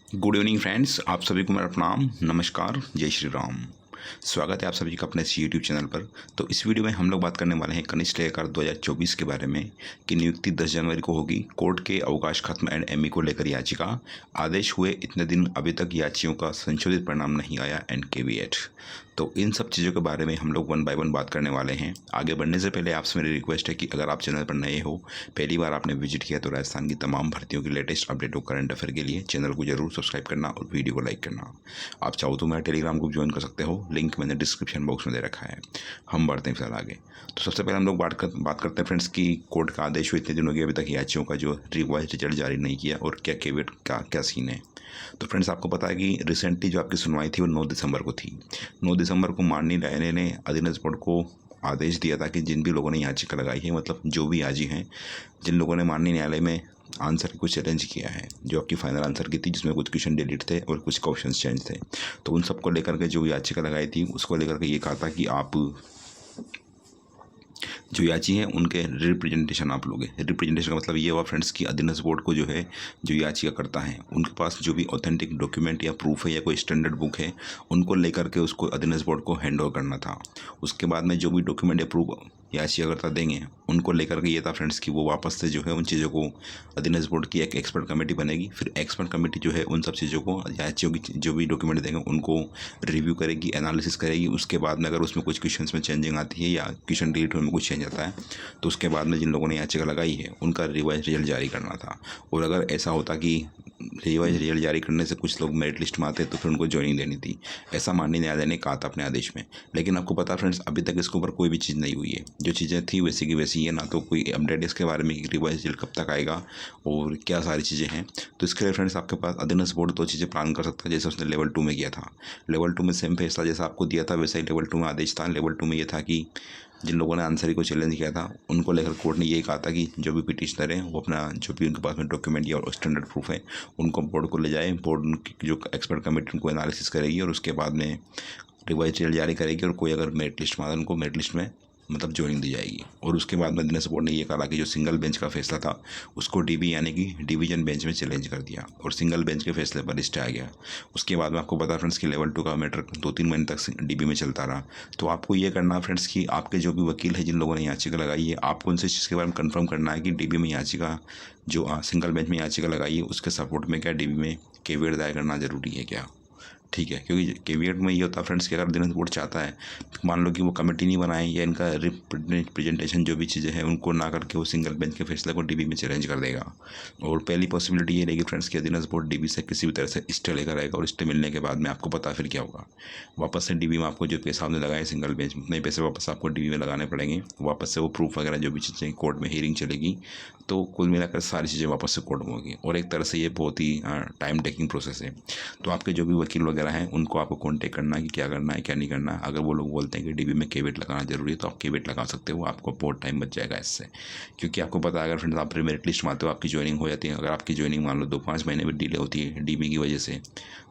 Good evening friends, आप सभी को मेरा प्रणाम, नमस्कार, जय श्री राम। स्वागत है आप सभी का अपने इस यूट्यूब चैनल पर। तो इस वीडियो में हम लोग बात करने वाले हैं कनिष्ठ लेखाकार 2024 के बारे में कि नियुक्ति 10 जनवरी को होगी। कोर्ट के अवकाश खत्म एंड एमई को लेकर याचिका, आदेश हुए इतने दिन अभी तक याचियों का संशोधित परिणाम नहीं आया एंड केवीएट। तो इन सब चीज़ों के बारे में हम लोग वन बाय वन बात करने वाले हैं। आगे बढ़ने से पहले आपसे मेरी रिक्वेस्ट है कि अगर आप चैनल पर नए हो, पहली बार आपने विजिट किया, तो राजस्थान की तमाम भर्तियों की लेटेस्ट अपडेट और करंट अफेयर के लिए चैनल को जरूर सब्सक्राइब करना और वीडियो को लाइक करना। आप चाहो तो मेरा टेलीग्राम ग्रुप ज्वाइन कर सकते हो, लिंक मैंने डिस्क्रिप्शन बॉक्स में दे रखा है। हम बढ़ते हैं फिलहाल आगे। तो सबसे पहले हम लोग बात करते हैं फ्रेंड्स की कोर्ट का आदेश हुए इतने दिन हो गए, अभी तक याचियों का जो रिवाइज रिजल्ट जारी नहीं किया और क्या केवेट का क्या सीन है। तो फ्रेंड्स, आपको पता है कि रिसेंटली जो आपकी सुनवाई थी वो 9 दिसंबर को थी। 9 दिसंबर को माननीय न्यायालय ने अधीनस्थ बोर्ड को आदेश दिया था कि जिन भी लोगों ने याचिका लगाई है, मतलब जो भी आजी हैं, जिन लोगों ने माननीय न्यायालय में आंसर को चैलेंज किया है, जो आपकी फाइनल आंसर की थी जिसमें कुछ क्वेश्चन डिलीट थे और कुछ क्वेश्चन चेंज थे, तो उन सबको लेकर के जो याचिका लगाई थी उसको लेकर के ये कहा था कि आप जो याची हैं उनके रिप्रेजेंटेशन आप लोगे। रिप्रेजेंटेशन का मतलब ये हुआ फ्रेंड्स कि अधीनस्थ बोर्ड को जो है, जो याचिका करता है, उनके पास जो भी ऑथेंटिक डॉक्यूमेंट या प्रूफ है या कोई स्टैंडर्ड बुक है, उनको लेकर के उसको अधीनस्थ बोर्ड को हैंड ओवर करना था। उसके बाद में जो भी डॉक्यूमेंट या प्रूफ याचिकाकर्ता देंगे, उनको लेकर के ये था फ्रेंड्स कि वो वापस से जो है उन चीज़ों को, अधीनस्थ बोर्ड की एक एक्सपर्ट कमेटी बनेगी। फिर एक्सपर्ट कमेटी जो है उन सब चीज़ों को, याचियों की जो भी डॉक्यूमेंट देंगे उनको रिव्यू करेगी, एनालिसिस करेगी। उसके बाद में अगर उसमें कुछ क्वेश्चन में चेंजिंग आती है या क्वेश्चन डिलीट होने में कुछ चेंज आता है, तो उसके बाद में जिन लोगों ने याचिका लगाई है उनका रिवाइज रिजल्ट जारी करना था। और अगर ऐसा होता कि रिवाइज रिजल्ट जारी करने से कुछ लोग मेरिट लिस्ट में आते तो फिर उनको ज्वाइनिंग देनी थी, ऐसा माननीय न्यायालय ने कहा था अपने आदेश में। लेकिन आपको पता फ्रेंड्स, अभी तक इसके ऊपर कोई भी चीज़ नहीं हुई है। जो चीज़ें थी वैसी की वैसी है, ना तो कोई अपडेट इसके बारे में कि रिवाइज रिजल्ट कब तक आएगा और क्या सारी चीज़ें हैं। तो इसके लिए फ्रेंड्स आपके पास अधीनस्थ बोर्ड दो चीज़ें प्लान कर सकता है, जैसे उसने लेवल 2 में किया था। लेवल 2 में सेम फैसला जैसा आपको दिया था वैसा ही लेवल 2 में आदेश था। लेवल 2 में ये था कि जिन लोगों ने आंसर को चैलेंज किया था उनको लेकर कोर्ट ने ये कहा था कि जो भी पिटिशनर हैं वो अपना जो भी उनके पास में डॉक्यूमेंट या स्टैंडर्ड प्रूफ है उनको बोर्ड को ले जाए। बोर्ड उनकी जो एक्सपर्ट कमेटी उनको एनालिसिस करेगी और उसके बाद में रिवाइज रिजल्ट जारी करेगी और कोई अगर मेरिट लिस्ट में आता है उनको मेरिट लिस्ट में मतलब ज्वाइनिंग दी जाएगी। और उसके बाद में अधीनस्थ बोर्ड ने ये कहा कि जो सिंगल बेंच का फैसला था उसको डीबी यानी कि डिवीजन बेंच में चैलेंज कर दिया और सिंगल बेंच के फैसले पर स्टे आ गया। उसके बाद में आपको पता फ्रेंड्स कि लेवल 2 का मैटर 2-3 महीने तक डीबी में चलता रहा। तो आपको ये करना फ्रेंड्स कि आपके जो भी वकील है, जिन लोगों ने याचिका लगाई है, आपको उनसे इस चीज़ के बारे में कंफर्म करना है कि डीबी में याचिका, जो सिंगल बेंच में याचिका लगाई है, उसके सपोर्ट में क्या डीबी में केवीएट दायर करना जरूरी है क्या। ठीक है, क्योंकि केवीएट में ये होता है फ्रेंड्स कि अगर अधीनस्थ बोर्ड चाहता है, मान लो कि वो कमेटी नहीं बनाए या इनका रिप्रेजेंटेशन जो भी चीज़ें हैं उनको ना करके वो सिंगल बेंच के फैसले को डीबी में चैलेंज कर देगा। और पहली पॉसिबिलिटी ये रहेगी फ्रेंड्स कि अधीनस्थ बोर्ड डीबी से किसी भी तरह से स्टे लेकर आएगा और स्टे मिलने के बाद में आपको पता फिर क्या होगा। वापस से डीबी में आपको जो पैसा आपने लगाए सिंगल बेंच में, उतने पैसे वापस आपको डीबी में लगाने पड़ेंगे। वापस से वो प्रूफ वगैरह जो भी चीज़ें कोर्ट में हियरिंग चलेगी, तो कुल मिलाकर सारी चीज़ें वापस से कोर्ट में होगी और एक तरह से ये बहुत ही टाइम टेकिंग प्रोसेस है। तो आपके जो भी वकील वगैरह हैं उनको आपको कॉन्टेक्ट करना है कि क्या करना है क्या नहीं करना है। अगर वो लोग बोलते हैं कि डीबी में केवेट लगाना जरूरी है तो आप केवेट लगा सकते हो, आपको बहुत टाइम बच जाएगा इससे। क्योंकि आपको पता है अगर फ्रेंड्स आप मेरिट लिस्ट में आते हो, आपकी ज्वाइनिंग हो जाती है। अगर आपकी ज्वाइनिंग मान लो 2-5 महीने में डिले होती है डीबी की वजह से,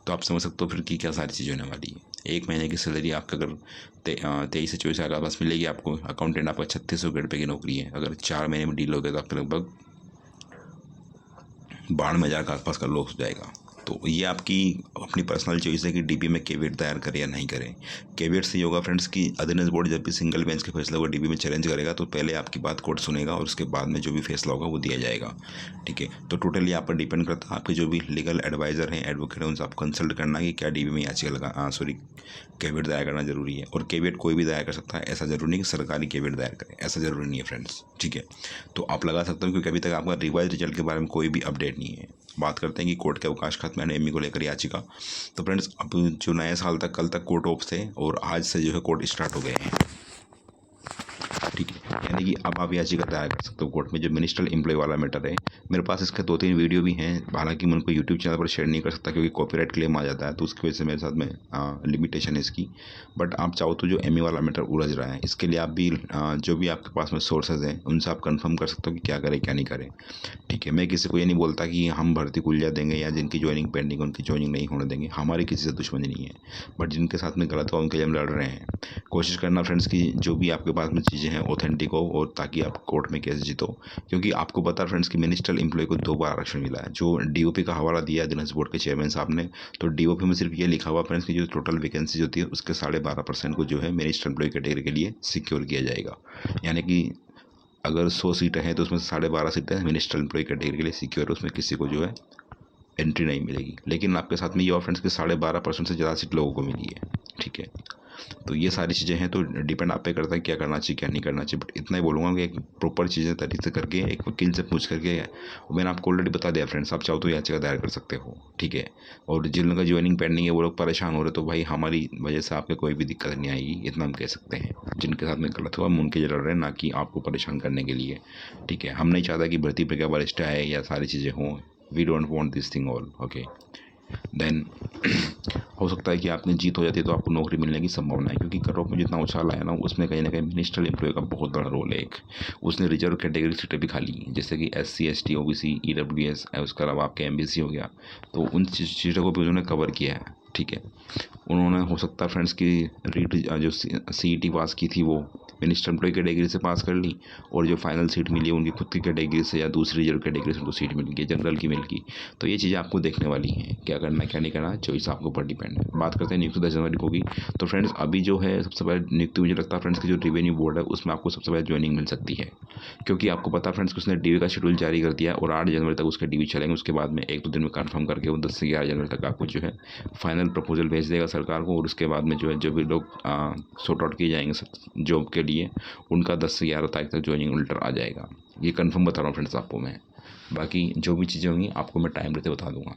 तो आप समझ सकते हो फिर कि क्या सारी चीज़ें होने वाली है। 1 महीने की सैलरी आपका अगर 23 से 24 हज़ार पास मिलेगी आपको। अकाउंटेंट आपका 3600 ग्रेड पे की नौकरी है। अगर 4 महीने में डील हो गया तो आपके लगभग 92,000 के आसपास का लॉस हो जाएगा। तो ये आपकी अपनी पर्सनल चॉइस है कि डीबी में केवेट दायर करें या नहीं करें। केवेट से ये होगा फ्रेंड्स कि अधीनस्थ बोर्ड जब भी सिंगल बेंच के फैसले को डीबी में चैलेंज करेगा तो पहले आपकी बात कोर्ट सुनेगा और उसके बाद में जो भी फैसला होगा वो दिया जाएगा। ठीक है, तो टोटली आप पर डिपेंड करता है। आपके जो भी लीगल एडवाइज़र हैं, एडवोकेट हैं, उनसे आप कंसल्ट करना कि क्या डीबी में याचिका केवेट दायर करना जरूरी है। और केवेट कोई भी दायर कर सकता है, ऐसा जरूरी नहीं कि सरकारी केवेट दायर करें, ऐसा जरूरी नहीं है फ्रेंड्स। ठीक है, तो आप लगा सकते हो क्योंकि अभी तक आपका रिवाइज रिजल्ट के बारे में कोई भी अपडेट नहीं है। बात करते हैं कि कोर्ट के अवकाश खत्म एंड एमई को लेकर याचिका। तो फ्रेंड्स, अब जो नए साल तक कल तक कोर्ट ऑफ थे और आज से जो है कोर्ट स्टार्ट हो गए हैं। ठीक है, यानी कि अब आप याचिका दायर कर सकते हो कोर्ट में। जो मिनिस्ट्रियल एम्प्लॉय वाला मैटर है, मेरे पास इसके 2-3 वीडियो भी हैं, हालांकि मैं उनको यूट्यूब चैनल पर शेयर नहीं कर सकता क्योंकि कॉपीराइट क्लेम आ जाता है, तो उसकी वजह से मेरे साथ में लिमिटेशन है इसकी। बट आप चाहो तो जो एमई वाला मैटर उलझ रहा है, इसके लिए आप भी जो भी आपके पास में सोर्सेज हैं उनसे आप कंफर्म कर सकते हो कि क्या करें क्या नहीं करें। ठीक है, मैं किसी को ये नहीं बोलता कि हम भर्ती को उलझा देंगे या जिनकी ज्वाइनिंग पेंडिंग उनकी ज्वाइनिंग नहीं होने देंगे। हमारी किसी से दुश्मनी नहीं है, बट जिनके साथ में गलत हुआ उनके लिए हम लड़ रहे हैं। कोशिश करना फ्रेंड्स कि जो भी आपके पास में चीज़ें हैं ऑथेंटिक हो और ताकि आप कोर्ट में केस जीतो। क्योंकि आपको पता है फ्रेंड्स कि मिनिस्टर मिनिस्ट्रियल एम्प्लॉय को 2 बार आरक्षण मिला है। जो डीओपी का हवाला दिया है अधीनस्थ बोर्ड के चेयरमैन साहब ने, तो डीओपी में सिर्फ ये लिखा हुआ फ्रेंड्स कि जो टोटल वैकेंसी होती है उसके 12.5% को जो है मिनिस्ट्रियल एम्प्लॉय कैटेगरी के लिए सिक्योर किया जाएगा। यानी कि अगर 100 सीटें हैं तो उसमें से 12.5 सीटें मिनिस्ट्रियल एम्प्लॉय कैटेगरी के लिए सिक्योर है, उसमें किसी को जो है एंट्री नहीं मिलेगी। लेकिन आपके साथ में ये और फ्रेंड्स कि 12.5% से ज़्यादा सीट लोगों को मिली है, ठीक है। तो ये सारी चीज़ें हैं, तो डिपेंड आप पे करता है क्या करना चाहिए क्या नहीं करना चाहिए। बट इतना ही बोलूँगा कि एक प्रॉपर चीज़ें तरीके से करके एक वकील से पूछ करके, मैंने आपको ऑलरेडी बता दिया फ्रेंड्स, आप चाहो तो याचिका दायर कर सकते हो, ठीक है। और जिन लोगों का ज्वाइनिंग पेंडिंग है वो लोग परेशान हो रहे, तो भाई हमारी वजह से आपके कोई भी दिक्कत नहीं आएगी, इतना हम कह सकते हैं। जिनके साथ में गलत हुआ हम उनके लिए लड़ रहे हैं, ना कि आपको परेशान करने के लिए, ठीक है। हम नहीं चाहता कि भर्ती प्रक्रिया वरिष्ठ आए या सारी चीज़ें हों। We don't want this thing all, okay. Then हो सकता है कि आपने जीत हो जाती है तो आपको नौकरी मिलने की संभावना है, क्योंकि कट ऑफ में जितना उछाल आया ना उसमें कहीं ना कहीं मिनिस्ट्रियल एम्प्लॉय का बहुत बड़ा रोल है। एक उसने रिजर्व कैटेगरी सीटें भी खाली, जैसे कि SC ST OBC EWS, उसके अलावा आपके MBC हो गया, तो उन सीटों को भी उन्होंने कवर किया है, ठीक है। उन्होंने हो सकता है फ्रेंड्स की रीट जो CET पास की थी वो मिनिस्टर एम्प्लॉय कैटेगरी से पास कर ली, और जो फाइनल सीट मिली है उनकी खुद की कैटेगरी से या दूसरी रिजर्व कैटेगरी से उनको सीट मिल गई, जनरल की मिल गई। तो ये चीज़ें आपको देखने वाली हैं, क्या करना क्या नहीं करना चॉइस आपके ऊपर डिपेंड है। बात करते हैं नियुक्ति 10 जनवरी को होगी। तो फ्रेंड्स अभी जो है सबसे पहले नियुक्ति मुझे लगता है फ्रेंड्स की जो रेवेन्यू बोर्ड है उसमें आपको सबसे पहले ज्वाइनिंग मिल सकती है, क्योंकि आपको पता है फ्रेंड्स कि उसने DV का शेड्यूल जारी कर दिया है और 8 जनवरी तक उसके DV चलेंगे। उसके बाद में 1-2 दिन में कन्फर्म करके वो 10 से 11 जनवरी तक आपको जो है फाइनल प्रपोजल भेज देगा सरकार को, और उसके बाद में जो है जो भी लोग सॉर्ट आउट किए जाएंगे जॉब के लिए उनका 10 से 11 तारीख तक ज्वाइनिंग लेटर आ जाएगा। ये कंफर्म बता रहा हूँ फ्रेंड्स आपको मैं, बाकी जो भी चीज़ें होंगी आपको मैं टाइम रहते बता दूंगा।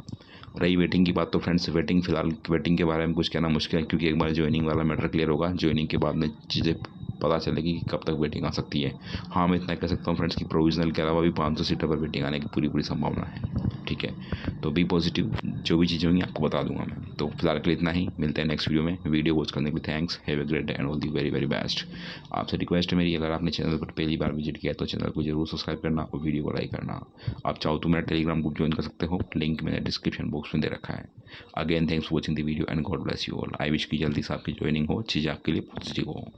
रही वेटिंग की बात, तो फ्रेंड्स वेटिंग फिलहाल वेटिंग के बारे में कुछ कहना मुश्किल है, क्योंकि एक बार ज्वाइनिंग वाला मैटर क्लियर होगा, ज्वाइनिंग के बाद में चीज़ें पता चलेगी कि कब तक वेटिंग आ सकती है। हाँ मैं इतना कह सकता हूँ फ्रेंड्स की प्रोविजनल के अलावा भी 500 सीटों पर वेटिंग आने की पूरी संभावना है, ठीक है। तो बी पॉजिटिव, जो भी चीज़ें होंगी आपको बता दूंगा मैं। तो फिलहाल के लिए इतना ही, मिलते हैं नेक्स्ट वीडियो में। वीडियो वॉच करने के लिए thanks, have a great day and all the very very best. आपसे रिक्वेस्ट है मेरी, अगर आपने चैनल पर पहली बार विजिट किया तो चैनल को जरूर सब्सक्राइब करना और वीडियो को लाइक करना। आप चाहो तो मेरा टेलीग्राम ग्रुप ज्वाइन कर सकते हो, लिंक मैंने डिस्क्रिप्शन बॉक्स में दे रखा है। Again thanks for watching the video and God bless you all. I wish की जल्दी से आपकी ज्वाइनिंग हो, चीज़ आपके लिए पॉजिटिव हो।